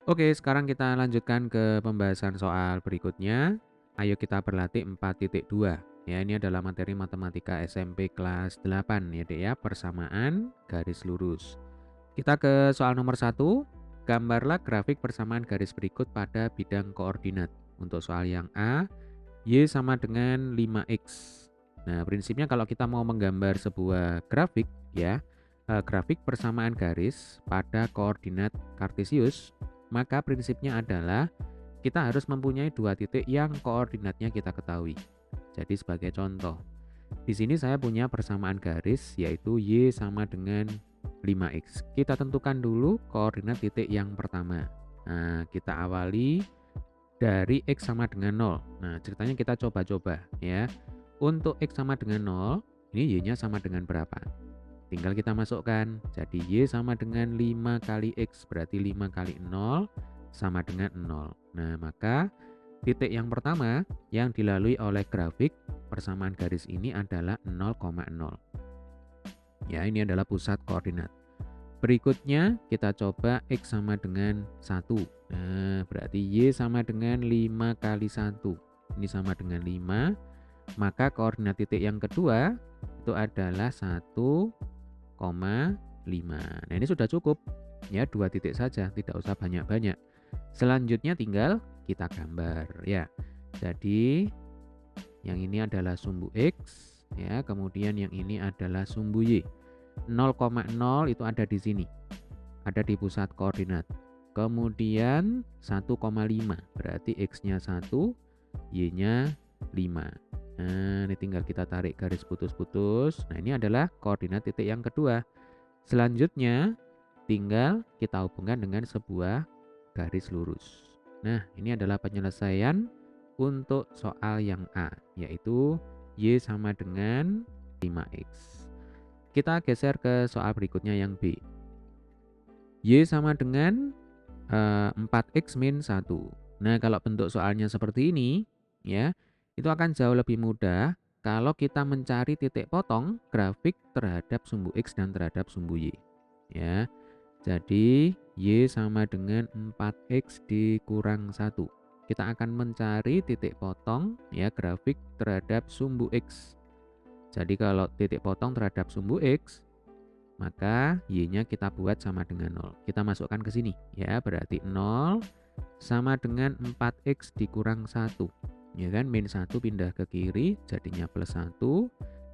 Oke, sekarang kita lanjutkan ke pembahasan soal berikutnya. Ayo kita berlatih 4.2. Ya, ini adalah materi matematika SMP kelas 8 ya, Dek ya, persamaan garis lurus. Kita ke soal nomor 1. Gambarlah grafik persamaan garis berikut pada bidang koordinat. Untuk soal yang A, Y sama dengan 5X. Nah, prinsipnya kalau kita mau menggambar sebuah grafik ya, grafik persamaan garis pada koordinat kartesius, maka prinsipnya adalah kita harus mempunyai dua titik yang koordinatnya kita ketahui. Jadi sebagai contoh, di sini saya punya persamaan garis yaitu Y sama dengan 5X. Kita tentukan dulu koordinat titik yang pertama. Nah, kita awali dari X sama dengan 0. Nah, ceritanya kita coba-coba ya. Untuk X sama dengan 0, ini Y-nya sama dengan berapa? Tinggal kita masukkan. Jadi Y sama dengan 5 kali X, berarti 5 kali 0 sama dengan 0. Nah, maka titik yang pertama yang dilalui oleh grafik persamaan garis ini adalah 0,0. Ya, ini adalah pusat koordinat. Berikutnya kita coba X sama dengan 1. Nah, berarti Y sama dengan 5 kali 1. Ini sama dengan 5. Maka koordinat titik yang kedua itu adalah 1,5. Nah, ini sudah cukup. Ya, dua titik saja, tidak usah banyak-banyak. Selanjutnya tinggal kita gambar ya. Jadi yang ini adalah sumbu X ya, kemudian yang ini adalah sumbu Y. 0,0 itu ada di sini. Ada di pusat koordinat. Kemudian 1,5 berarti X-nya 1, Y-nya 5. Nah, ini tinggal kita tarik garis putus-putus. Nah, ini adalah koordinat titik yang kedua. Selanjutnya tinggal kita hubungkan dengan sebuah garis lurus. Nah, ini adalah penyelesaian untuk soal yang A, yaitu Y sama dengan 5X. Kita geser ke soal berikutnya yang B. Y sama dengan 4X min 1. Nah, kalau bentuk soalnya seperti ini, ya, itu akan jauh lebih mudah kalau kita mencari titik potong grafik terhadap sumbu X dan terhadap sumbu Y. Ya, jadi Y sama dengan 4X dikurang 1. Kita akan mencari titik potong ya grafik terhadap sumbu X. Jadi kalau titik potong terhadap sumbu X, maka Y-nya kita buat sama dengan 0. Kita masukkan ke sini ya, berarti 0 sama dengan 4X dikurang 1. Ya kan, min 1 pindah ke kiri jadinya plus 1.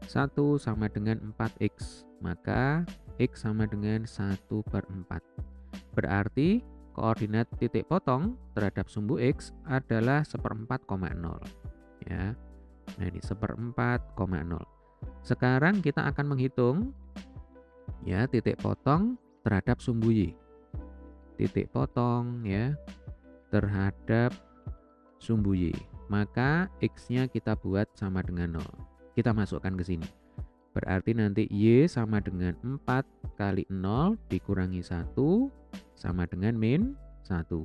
1 sama dengan 4X, maka X sama dengan 1/4. Berarti koordinat titik potong terhadap sumbu X adalah 1/4,0 ya. Nah, ini 1/4,0. Sekarang kita akan menghitung ya titik potong terhadap sumbu Y. Titik potong ya terhadap sumbu Y. Maka X-nya kita buat sama dengan 0. Kita masukkan ke sini. Berarti nanti Y sama dengan 4 kali 0 dikurangi 1 sama dengan min 1.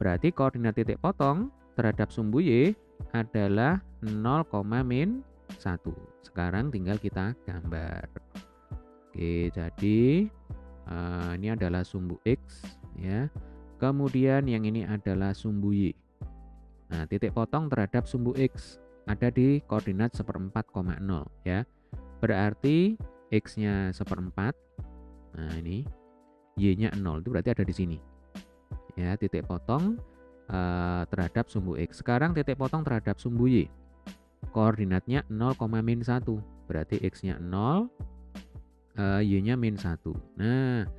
Berarti koordinat titik potong terhadap sumbu Y adalah 0, min 1. Sekarang tinggal kita gambar. Oke, jadi ini adalah sumbu X ya. Kemudian yang ini adalah sumbu Y. Nah, titik potong terhadap sumbu X ada di koordinat 1/4,0 ya. Berarti X-nya 1/4. Nah, ini Y-nya 0 itu berarti ada di sini. Ya, titik potong terhadap sumbu X. Sekarang titik potong terhadap sumbu Y. Koordinatnya 0, min 1. Berarti X-nya 0, Y-nya min 1. Nah,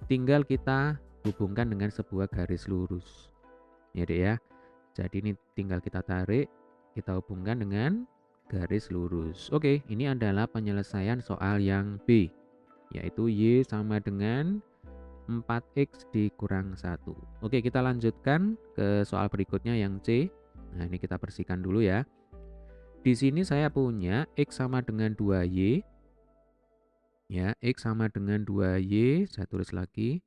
tinggal kita hubungkan dengan sebuah garis lurus. Ya, Dek ya. Jadi ini tinggal kita tarik, kita hubungkan dengan garis lurus. Oke, ini adalah penyelesaian soal yang B, yaitu Y sama dengan 4X dikurang 1. Oke, kita lanjutkan ke soal berikutnya yang C. Nah, ini kita bersihkan dulu ya. Di sini saya punya X sama dengan 2Y. Ya, X sama dengan 2Y, saya tulis lagi.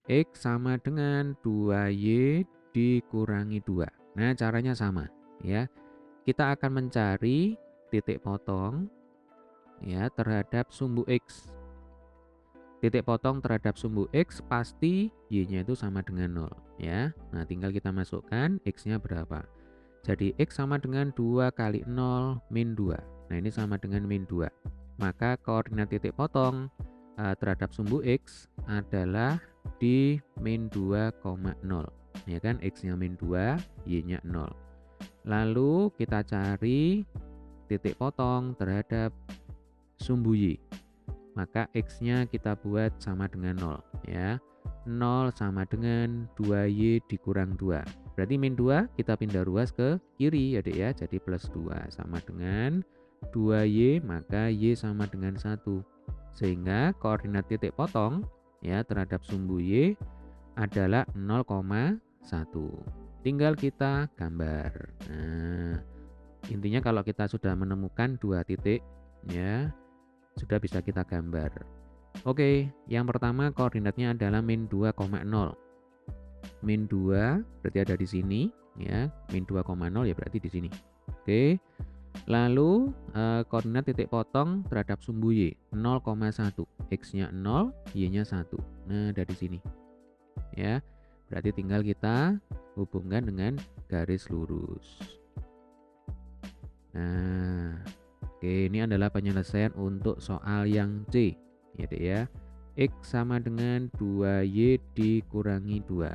X sama dengan 2Y dikurangi 2. Nah, caranya sama ya. Kita akan mencari titik potong ya terhadap sumbu X. titik potong terhadap sumbu X pasti Y-nya itu sama dengan 0 ya. Nah, tinggal kita masukkan X-nya berapa. Jadi X sama dengan 2 kali 0 min 2. Nah, ini sama dengan min 2. Maka koordinat titik potong terhadap sumbu X adalah di min 2,0. Ya kan, X-nya min 2, Y-nya 0. Lalu kita cari titik potong terhadap sumbu Y. Maka X-nya kita buat sama dengan 0 ya. 0 sama dengan 2Y dikurang 2. Berarti min 2 kita pindah ruas ke kiri ya Dek ya. Jadi plus 2 sama dengan 2Y, maka Y sama dengan 1. Sehingga koordinat titik potong ya terhadap sumbu Y adalah 0,1. Tinggal kita gambar. Nah, intinya kalau kita sudah menemukan dua titik ya, sudah bisa kita gambar. Oke, yang pertama koordinatnya adalah min 2,0. Min 2 berarti ada di sini ya, min 2,0 ya berarti di sini. Oke. Lalu koordinat titik potong terhadap sumbu Y 0,1. X-nya 0, Y-nya 1. Nah, dari sini. Ya. Berarti tinggal kita hubungkan dengan garis lurus. Nah, oke, ini adalah penyelesaian untuk soal yang C. Ya, Dek ya. X sama dengan 2Y dikurangi 2.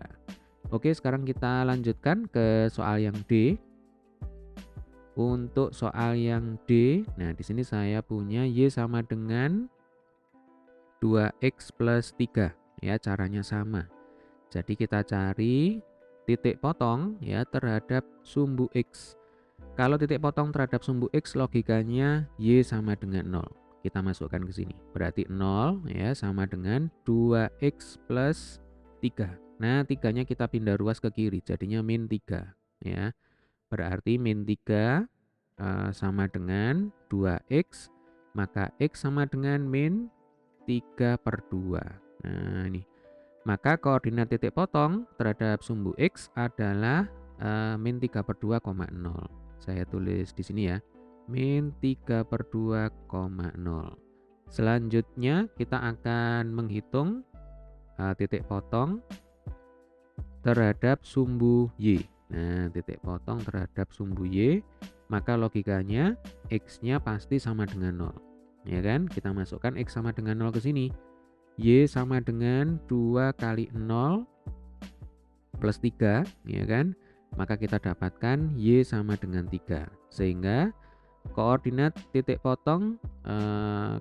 Oke, sekarang kita lanjutkan ke soal yang D. Untuk soal yang D, nah di sini saya punya Y sama dengan 2X plus 3. Ya, caranya sama. Jadi kita cari titik potong ya terhadap sumbu X. Kalau titik potong terhadap sumbu X logikanya Y sama dengan 0. Kita masukkan ke sini. Berarti 0 ya sama dengan 2X plus 3. Nah, 3-nya kita pindah ruas ke kiri jadinya min 3 ya. Berarti min 3 sama dengan 2X, maka X sama dengan min 3/2. Nah, ini. Maka koordinat titik potong terhadap sumbu X adalah min 3/2,0. Saya tulis di sini ya, min 3/2,0. Selanjutnya kita akan menghitung titik potong terhadap sumbu Y. Nah, titik potong terhadap sumbu Y, maka logikanya X-nya pasti sama dengan 0. Ya kan? Kita masukkan X sama dengan 0 ke sini. Y sama dengan 2 kali 0 plus 3, ya kan? Maka kita dapatkan Y sama dengan 3. Sehingga koordinat titik potong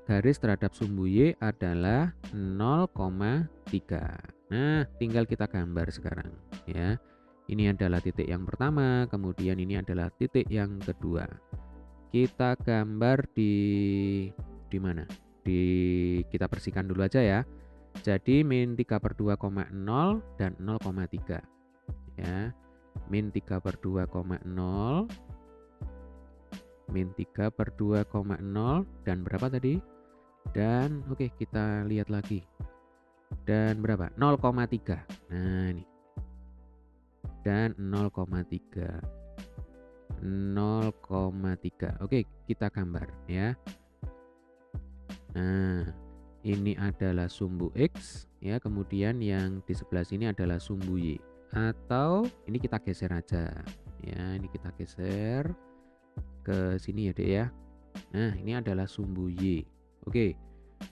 garis terhadap sumbu Y adalah 0,3. Nah, tinggal kita gambar sekarang, ya. Ini adalah titik yang pertama, kemudian ini adalah titik yang kedua. Kita gambar di mana? Kita bersihkan dulu aja ya. Jadi min 3/2,0 dan 0,3. Ya. Min 3/2,0, min 3/2,0 dan berapa tadi? Dan oke, kita lihat lagi. Dan berapa? 0,3. Nah, ini. Dan 0,3. 0,3. Oke, kita gambar ya. Nah, ini adalah sumbu X ya, kemudian yang di sebelah sini adalah sumbu Y. Atau ini kita geser aja. Ya, ini kita geser ke sini ya, Dek ya. Nah, ini adalah sumbu Y. Oke.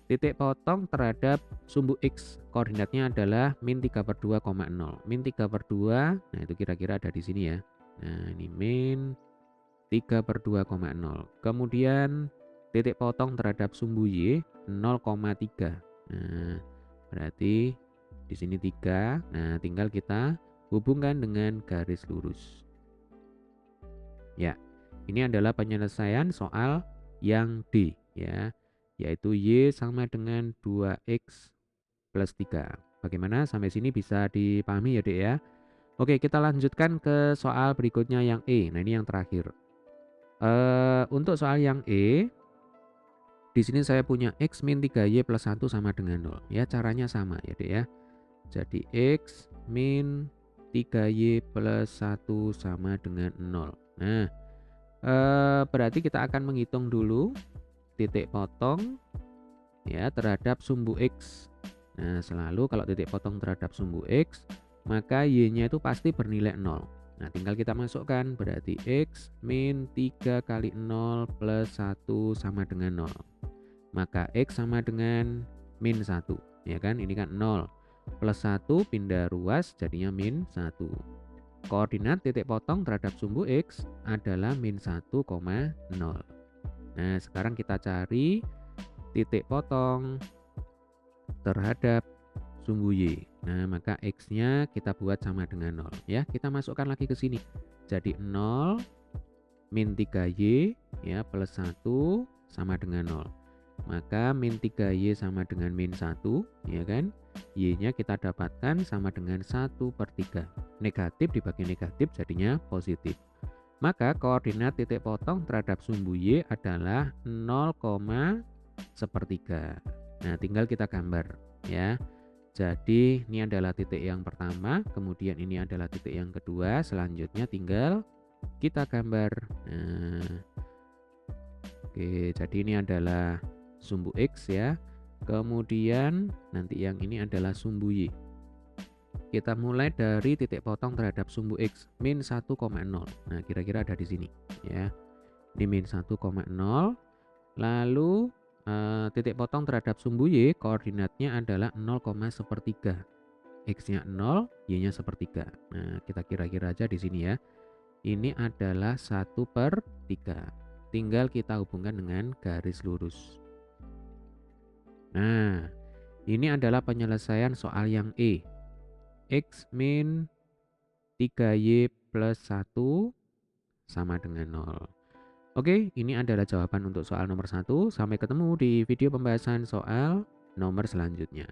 Titik potong terhadap sumbu X koordinatnya adalah min 3/2,0. Min 3/2, nah itu kira-kira ada di sini ya. Nah, ini min 3/2,0. Kemudian titik potong terhadap sumbu Y 0,3. Nah, berarti di sini 3. Nah, tinggal kita hubungkan dengan garis lurus. Ya, ini adalah penyelesaian soal yang D ya, yaitu Y sama dengan 2X plus 3. Bagaimana? Sampai sini bisa dipahami ya, Dek ya? Oke, kita lanjutkan ke soal berikutnya yang E. Nah, ini yang terakhir. Untuk soal yang E, di sini saya punya X min 3Y plus 1 sama dengan 0. Ya, caranya sama ya, Dek ya. Jadi X min 3Y plus 1 sama dengan 0. Nah, berarti kita akan menghitung dulu titik potong ya terhadap sumbu X Nah, selalu kalau titik potong terhadap sumbu X, maka Y-nya itu pasti bernilai 0. Nah, tinggal kita masukkan, berarti X min 3 kali 0 plus 1 sama dengan 0. Maka X sama dengan min 1, ya kan? Ini kan 0. Plus 1 pindah ruas jadinya min 1. Koordinat titik potong terhadap sumbu X adalah min 1,0. Nah, sekarang kita cari titik potong terhadap sumbu Y. Nah, maka X-nya kita buat sama dengan 0. Ya, kita masukkan lagi ke sini. Jadi 0 min 3Y ya plus 1 sama dengan 0. Maka min 3Y sama dengan min 1, ya kan? Y-nya kita dapatkan sama dengan 1/3. Negatif dibagi negatif jadinya positif. Maka koordinat titik potong terhadap sumbu Y adalah 0,1/3. Nah, tinggal kita gambar ya. Jadi ini adalah titik yang pertama, kemudian ini adalah titik yang kedua, selanjutnya tinggal kita gambar. Nah, oke, jadi ini adalah sumbu X ya. Kemudian nanti yang ini adalah sumbu Y. Kita mulai dari titik potong terhadap sumbu X min 1,0. Nah, kira-kira ada di sini ya. Ini min 1,0. Lalu titik potong terhadap sumbu Y koordinatnya adalah 0,1/3. X-nya 0, Y-nya 1/3. Nah, kita kira-kira aja di sini ya. Ini adalah 1/3. Tinggal kita hubungkan dengan garis lurus. Nah, ini adalah penyelesaian soal yang E. X min 3Y plus 1 sama dengan 0. Oke, ini adalah jawaban untuk soal nomor 1. Sampai ketemu di video pembahasan soal nomor selanjutnya.